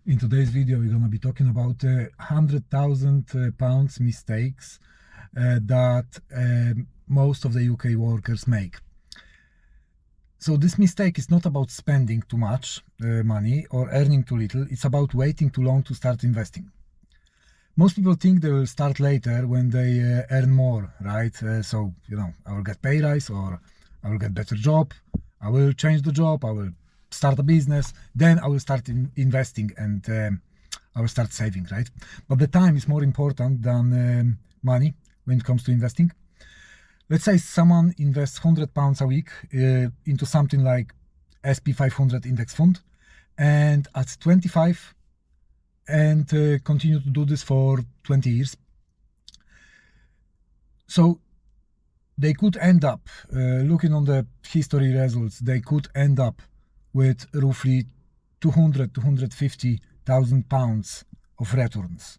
In today's video, we're going to be talking about £100,000 mistakes that most of the UK workers make. So this mistake is not about spending too much money or earning too little. It's about waiting too long to start investing. Most people think they will start later when they earn more, right? So, I will get pay rise, or I will get better job. I will change the job. I will start a business. Then I will start investing, and I will start saving, right? But the time is more important than money when it comes to investing. Let's say someone invests £100 a week into something like SP500 index fund, and at 25, and continue to do this for 20 years. So they could end up, looking on the history results, they could end up with roughly 250,000 pounds of returns.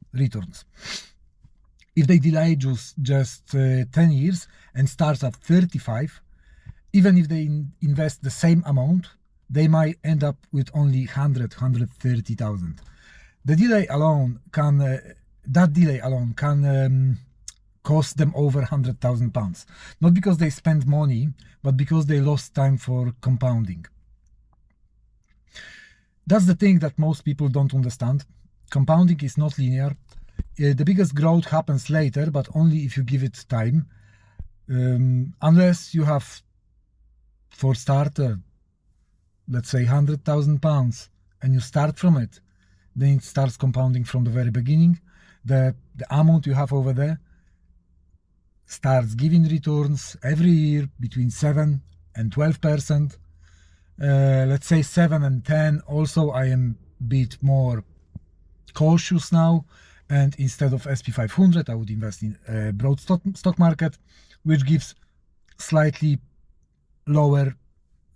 If they delay just 10 years and start at 35, even if they invest the same amount, they might end up with only 130,000. That delay alone can cost them over £100,000. Not because they spend money, but because they lost time for compounding. That's the thing that most people don't understand. Compounding is not linear. The biggest growth happens later, but only if you give it time. Unless you have, for starter, let's say £100,000, and you start from it, then it starts compounding from the very beginning. The amount you have over there starts giving returns every year between 7 and 12%. Let's say 7 and 10. Also, I am a bit more cautious now, and instead of SP500, I would invest in broad stock market, which gives slightly lower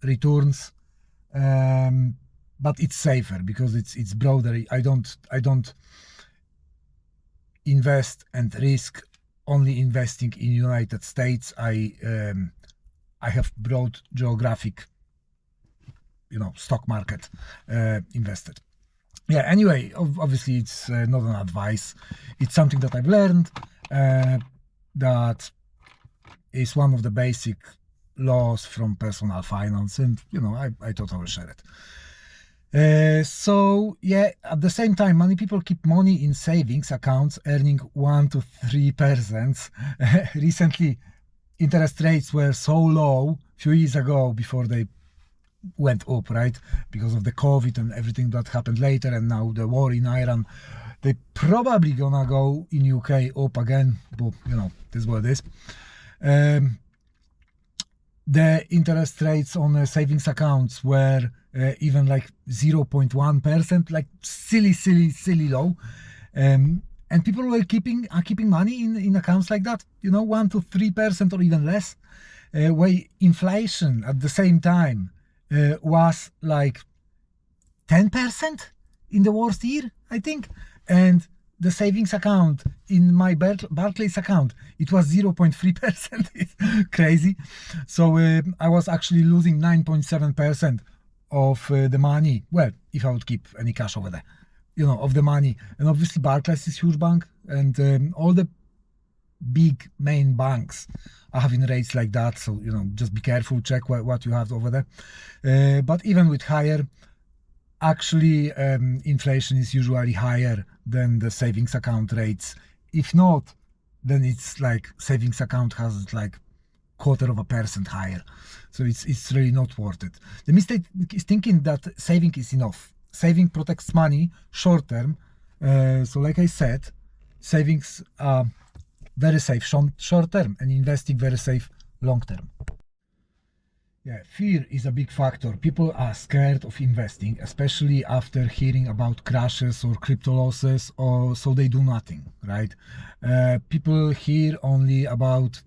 returns, but it's safer because it's broader. I don't invest and risk only investing in United States. I have broad geographic, stock market invested. Yeah, anyway, obviously it's not an advice. It's something that I've learned, that is one of the basic laws from personal finance, and I thought I will share it. So yeah, at the same time, many people keep money in savings accounts earning 1 to 3%. Recently, interest rates were so low a few years ago before they went up, right? Because of the COVID and everything that happened later, and now the war in Iran. They probably gonna go in UK up again, but this is what it is. The interest rates on savings accounts were even like 0.1%, like silly low, and people were keeping money in accounts like that, 1 to 3% or even less, where inflation at the same time was like 10% in the worst year, I think, and the savings account in my Barclays account, it was 0.3%. It's crazy. So I was actually losing 9.7% of the money. Well, if I would keep any cash over there, of the money. And obviously Barclays is a huge bank, and all the big main banks are having rates like that. So, just be careful, check what you have over there. But even with higher, actually inflation is usually higher than the savings account rates. If not, then it's like savings account has like 0.25% higher. So it's really not worth it. The mistake is thinking that saving is enough. Saving protects money short term. So like I said, savings are very safe short term, and investing very safe long term. Yeah, fear is a big factor. People are scared of investing, especially after hearing about crashes or crypto losses, or so they do nothing, right? People hear only about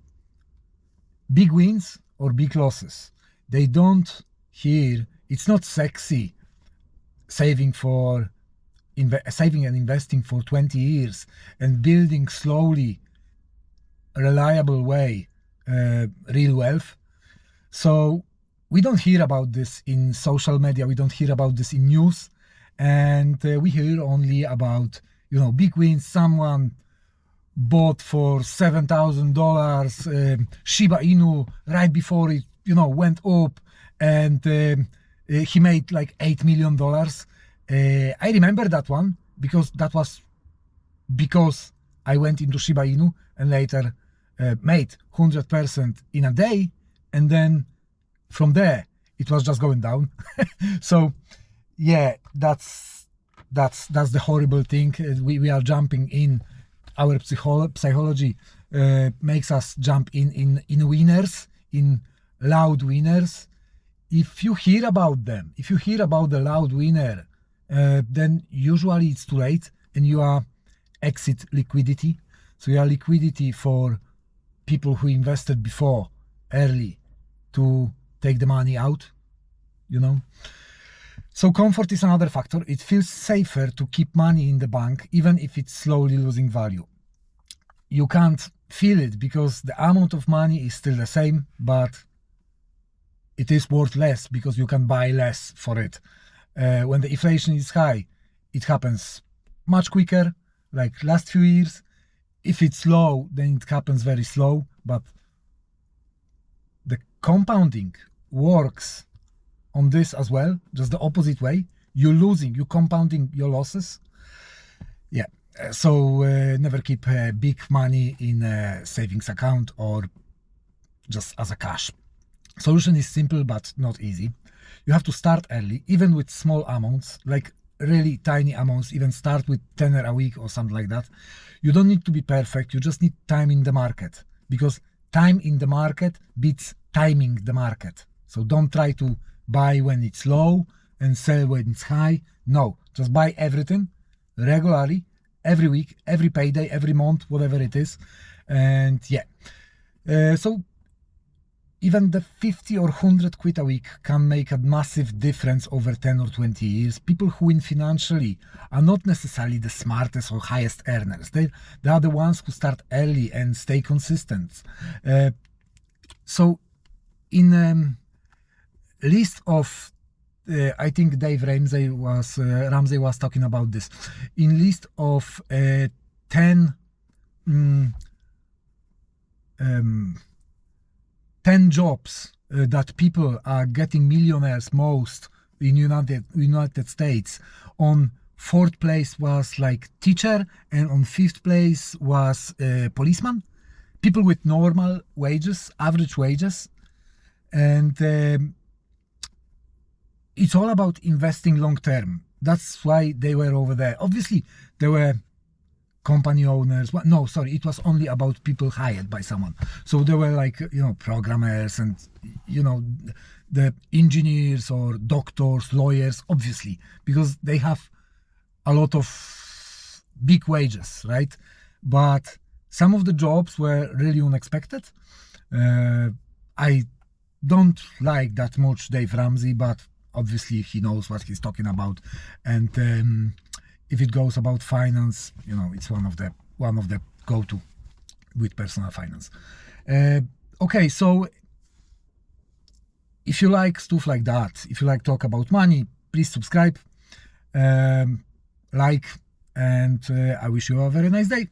big wins or big losses. They don't hear, it's not sexy saving and investing for 20 years and building slowly, reliable way, real wealth. So we don't hear about this in social media, we don't hear about this in news, and we hear only about, you know, big wins. Someone bought for $7,000 Shiba Inu right before it, you know, went up, and he made like $8 million. I remember that one because that was because I went into Shiba Inu and later made 100% in a day, and then from there it was just going down. So yeah, that's the horrible thing. We are jumping in. Our psychology makes us jump in winners, in loud winners. If you hear about them, if you hear about the loud winner, then usually it's too late and you are exit liquidity. So you are liquidity for people who invested before early to take the money out, you know. So comfort is another factor. It feels safer to keep money in the bank even if it's slowly losing value. You can't feel it because the amount of money is still the same, but it is worth less because you can buy less for it. When the inflation is high, it happens much quicker, like last few years. If it's low, then it happens very slow, but the compounding works on this as well, just the opposite way. You're losing, you're compounding your losses. Yeah, so never keep big money in a savings account or just as a cash. Solution is simple but not easy. You have to start early, even with small amounts, like really tiny amounts. Even start with $10 a week or something like that. You don't need to be perfect, you just need time in the market, because time in the market beats timing the market. So don't try to buy when it's low and sell when it's high. No, just buy everything regularly, every week, every payday, every month, whatever it is. And yeah, so even the 50 or 100 quid a week can make a massive difference over 10 or 20 years. People who win financially are not necessarily the smartest or highest earners. They are the ones who start early and stay consistent. So in list of, I think Dave Ramsey was talking about this. In list of 10 jobs that people are getting millionaires most in United States, on 4th place was like teacher, and on 5th place was policeman. People with normal wages, average wages. And it's all about investing long term. That's why they were over there. Obviously, there were company owners. Well, no, sorry, it was only about people hired by someone. So there were like, you know, programmers and, you know, the engineers or doctors, lawyers, obviously, because they have a lot of big wages, right? But some of the jobs were really unexpected. I don't like that much Dave Ramsey, but obviously he knows what he's talking about. And if it goes about finance, you know, it's one of the go-to with personal finance. Okay, so if you like stuff like that, if you like talk about money, please subscribe, like, and I wish you a very nice day.